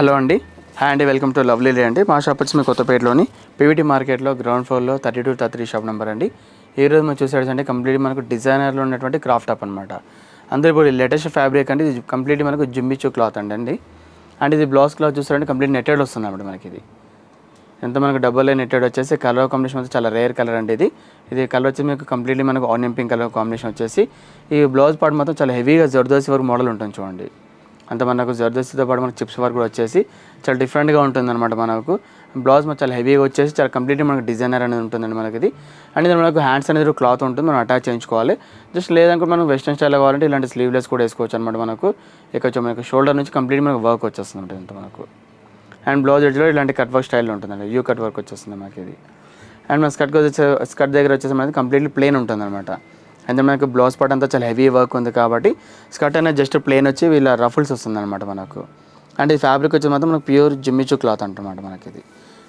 Hello అండి, hi అండి, welcome to lovely లే అండి. మా షాప్ వచ్చి మీ కొత్తపేటలోని పీవీటీ మార్కెట్లో గ్రౌండ్ ఫ్లోర్లో 32-33 షాప్ నెంబర్ అండి. ఈరోజు మనం చూసేటంటే కంప్లీట్ మనకు డిజైనర్లో ఉన్నటువంటి క్రాఫ్ట్ టాప్ అనమాట. అందరూ ఇప్పుడు లేటెస్ట్ ఫ్యాబ్రిక్ అండి. ఇది కంప్లీట్ మనకు జిమ్మిచూ క్లాత్ అండి. అండ్ ఇది బ్లౌజ్ క్లాత్ చూసారంటే కంప్లీట్ నెట్టెడ్ వస్తుంది అన్నమాట. మనకి ఇది ఎంత మనకు డబుల్ లైన్ నెట్టెడ్ వచ్చేసి కలర్ కాంబినేషన్ వచ్చి చాలా రేర్ కలర్ అండి. ఇది కలర్ వచ్చి మీకు కంప్లీట్లీ మనకు ఆనియన్ పింక్ కలర్ కాంబినేషన్ వచ్చేసి ఈ బ్లౌజ్ పార్ట్ మాత్రం చాలా హెవీగా జర్దోసి వర్క్ మోడల్ ఉంటుంది చూడండి. అంత మనకు జర్దోసితో పాటు మనకు చిప్స్ వర్క్ కూడా వచ్చేసి చాలా డిఫరెంట్గా ఉంటుంది అనమాట. మనకు బ్లౌజ్ మనకు చాలా హెవీగా వచ్చేసి చాలా కంప్లీట్లీ మనకు డిజైనర్ అనేది ఉంటుందండి మనకి ఇది. అండ్ ఇది మనకు హ్యాండ్స్ అనేది క్లాత్ ఉంటుంది, మనం అటాచ్ చేయించుకోవాలి. జస్ట్ లేదనుకో మనం వెస్టర్న్ స్టైల్లో కావాలంటే ఇలాంటి స్లీవ్లెస్ కూడా వేసుకోవచ్చు అనమాట. మనకు ఇక్కడ మనకు షోల్డర్ నుంచి కంప్లీట్ మనకు వర్క్ వచ్చేస్తుంది ఉంటుంది ఇంత మనకు. అండ్ బ్లౌజ్ ఎడ్జ్లో ఇలాంటి కట్ వర్క్ స్టైల్లో ఉంటుందండి, యూ కట్ వర్క్ వచ్చేస్తుంది మనకి ఇది. అండ్ మన స్కర్ట్ దగ్గర వచ్చేసి మనకి కంప్లీట్లీ ప్లెయిన్ ఉంటుంది అనమాట. అంటే మనకు బ్లౌజ్ పార్ట్ అంతా చాలా హెవీ వర్క్ ఉంది కాబట్టి స్కర్ట్ అనేది జస్ట్ ప్లెయిన్ వచ్చి వీళ్ళ రఫుల్స్ వస్తుంది అనమాట మనకు. అండ్ ఈ ఫ్యాబ్రిక్ వచ్చి మాత్రం మనకు ప్యూర్ జిమ్మిచూ క్లాత్ అంటమాట మనకి ఇది.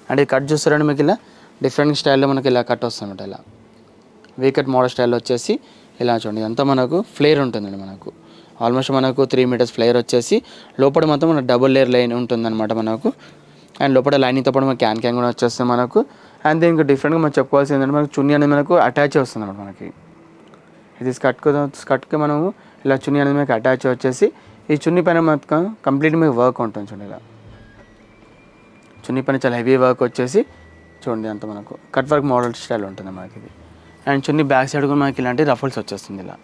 అండ్ ఈ కట్ చూస్తారంటే మీకు ఇలా డిఫరెంట్ స్టైల్లో మనకి ఇలా కట్ వస్తుంది అనమాట. ఇలా వీ కట్ మోడల్ స్టైల్లో వచ్చేసి ఇలా చూడండి, ఇదంతా మనకు ఫ్లేర్ ఉంటుందండి. మనకు ఆల్మోస్ట్ మనకు 3 మీటర్స్ ఫ్లేర్ వచ్చేసి లోపల మొత్తం మనకు డబుల్ లేయర్ లైన్ ఉంటుందన్నమాట మనకు. అండ్ లోపల లైనింగ్తో పాటు మనకి క్యాన్ కూడా వచ్చేస్తుంది మనకు. అండ్ దీనికి డిఫరెంట్గా మనం చెప్పుకోవాల్సింది ఏంటంటే మనకు చున్నీ అనేది మనకు అటాచ్ వస్తుంది అనమాట మనకి. ఇది స్కర్ట్కి మనము ఇలా చున్నీ అనేది మీకు అటాచ్ వచ్చేసి ఈ చున్నీ పైన మొత్తం కంప్లీట్ మీకు వర్క్ ఉంటుంది చూడండి. ఇలా చున్నీ పైన చాలా హెవీ వర్క్ వచ్చేసి చూడండి అంత మనకు కట్ వర్క్ మోడల్ స్టైల్ ఉంటుంది మనకి ఇది. అండ్ చున్నీ బ్యాక్ సైడ్ కూడా మనకి ఇలాంటి రఫల్స్ వచ్చేస్తుంది. ఇలా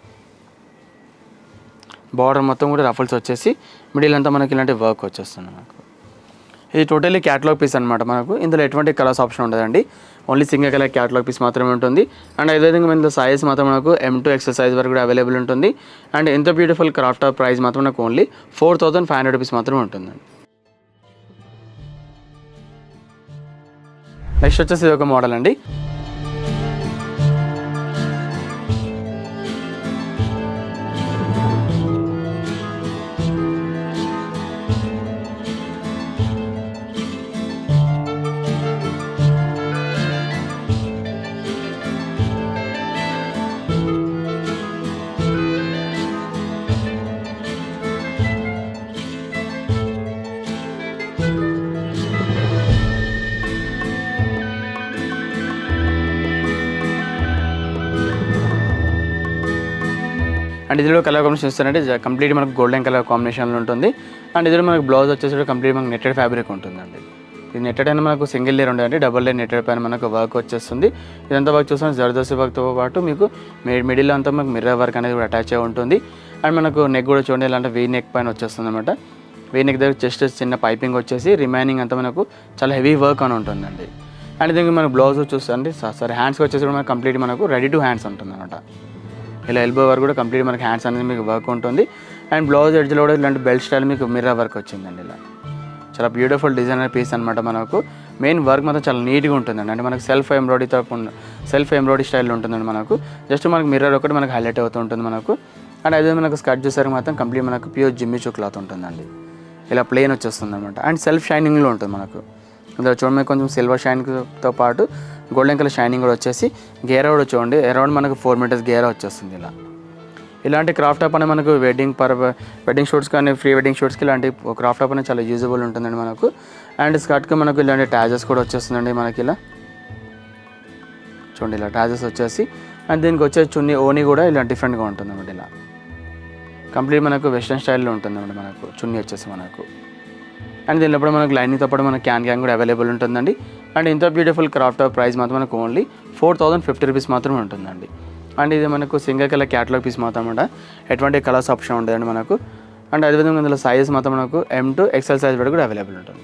బార్డర్ మొత్తం కూడా రఫల్స్ వచ్చేసి మిడిల్ అంతా మనకి ఇలాంటి వర్క్ వచ్చేస్తుంది మనకు. ఇది టోటల్లీ క్యాటలాగ్ పీస్ అనమాట. మనకు ఇందులో ఎటువంటి కలర్స్ ఆప్షన్ ఉండదండి, only single colour catalogue piece మాత్రమే ఉంటుంది. అండ్ అదేవిధంగా మన సైజ్ మాత్రం మనకు M2 XL సైజ్ వరకు కూడా అవైలబుల్ ఉంటుంది. అండ్ ఎంత బ్యూటిఫుల్ క్రాఫ్ట్ టాప్ ప్రైస్ మాత్రం మనకు ఓన్లీ 4500 రూపీస్ మాత్రమే ఉంటుందండి. నెక్స్ట్ వచ్చేసి ఇది ఒక మోడల్ అండి. అండ్ ఇదిలో కలర్ కాంబినేషన్ చూస్తారంటే కంప్లీట్ మనకు గోల్డెన్ కలర్ కాంబినేషన్లో ఉంటుంది. అండ్ ఇదిలో మనకు బ్లౌజ్ వచ్చేసి కంప్లీట్ మనకు నెట్టెడ్ ఫ్యాబ్రిక్ ఉంటుందండి. ఇది నెట్టెడ్ అయినా మనకు సింగిల్ లేయర్ ఉండదండి, డబుల్ లేయర్ నెట్టెడ్ పైన మనకు వర్క్ వచ్చేస్తుంది. ఇదంతా వర్క్ చూస్తాం జర్దోసి వర్క్తో పాటు మీకు మిడిల్లో అంతా మనకు మిర్రర్ వర్క్ అనేది కూడా అటాచ్ అయి ఉంటుంది. అండ్ మనకు నెక్ కూడా చూడండి ఇలాంటి వీ నెక్ పైన వచ్చేస్తుంది అనమాట. వీ నెక్ దగ్గర జస్ట్ చిన్న పైపింగ్ వచ్చేసి రిమైనింగ్ అంతా మనకు చాలా హెవీ వర్క్ అని ఉంటుందండి. అండ్ దీనికి మనకు బ్లౌజ్ చూస్తాండి హ్యాండ్స్కి వచ్చేసి కూడా మనకు కంప్లీట్ మనకు రెడీ టు హ్యాండ్స్ ఉంటుంది అనమాట. ఇలా ఎల్బో వర్క్ కూడా కంప్లీట్ మనకి హ్యాండ్స్ అనేది మీకు వర్క్ ఉంటుంది. అండ్ బ్లౌజ్ ఎడ్జ్లో కూడా ఇలాంటి బెల్ట్ స్టైల్ మీకు మిర్రర్ వర్క్ వచ్చిందండి. ఇలా చాలా బ్యూటిఫుల్ డిజైనర్ పీస్ అనమాట. మనకు మెయిన్ వర్క్ మాత్రం చాలా నీట్గా ఉంటుందండి. అంటే మనకు సెల్ఫ్ ఎంబ్రాయిడరీ స్టైల్లో ఉంటుందండి. మనకు జస్ట్ మనకు మిర్రర్ ఒకటి మనకు హైలైట్ అవుతూ ఉంటుంది మనకు. అండ్ అదే మనకు స్కర్ట్ చూసారు మాత్రం కంప్లీట్ మనకు ప్యూర్ జిమ్మిచూ క్లాత్ ఉంటుందండి. ఇలా ప్లెయిన్ వచ్చేస్తుంది అనమాట. అండ్ సెల్ఫ్ షైనింగ్లో ఉంటుంది మనకు. ఇందులో చూడండి కొంచెం సిల్వర్ షైనింగ్తో పాటు గోల్డెన్ కలర్ షైనింగ్ కూడా వచ్చేసి గేరా కూడా చూడండి అరౌండ్ మనకు 4 మీటర్స్ గేరా వచ్చేస్తుంది. ఇలాంటి క్రాఫ్ట్ టాప్ అనేది మనకు వెడ్డింగ్ షూట్స్ కానీ ప్రీ వెడ్డింగ్ షూట్స్కి ఇలాంటి క్రాఫ్ట్ టాప్ అనేది చాలా యూజబుల్ ఉంటుందండి మనకు. అండ్ స్కర్ట్కి మనకు ఇలాంటి ట్యాజెస్ కూడా వచ్చేస్తుందండి మనకి. ఇలా చూడండి ఇలా ట్యాజెస్ వచ్చేసి అండ్ దీనికి వచ్చే చున్నీ ఓనీ కూడా ఇలా డిఫరెంట్గా ఉంటుంది అన్నమాట. ఇలా కంప్లీట్ మనకు వెస్ట్రన్ స్టైల్లో ఉంటుందండి మనకు చున్నీ వచ్చేసి మనకు. అండ్ దీనిలో కూడా మనకు లైనింగ్తో పాటు మనకు క్యాన్ కూడా అవైలబుల్ ఉంటుందండి. అండ్ ఇంత బ్యూటిఫుల్ క్రాఫ్ట్ టాప్ ప్రైస్ మాత్రం మనకు ఓన్లీ 4050 రూపీస్ మాత్రమే ఉంటుందండి. అండ్ ఇది మనకు సింగిల్ కలర్ క్యాటలాగ్ పీస్ మాత్రం కూడా ఎటువంటి కలర్స్ ఆప్షన్ ఉండదండి మనకు. అండ్ అదేవిధంగా ఇందులో సైజ్ మాత్రం మనకు M2 XL సైజ్ వరకు కూడా అవైలబుల్ ఉంటుంది.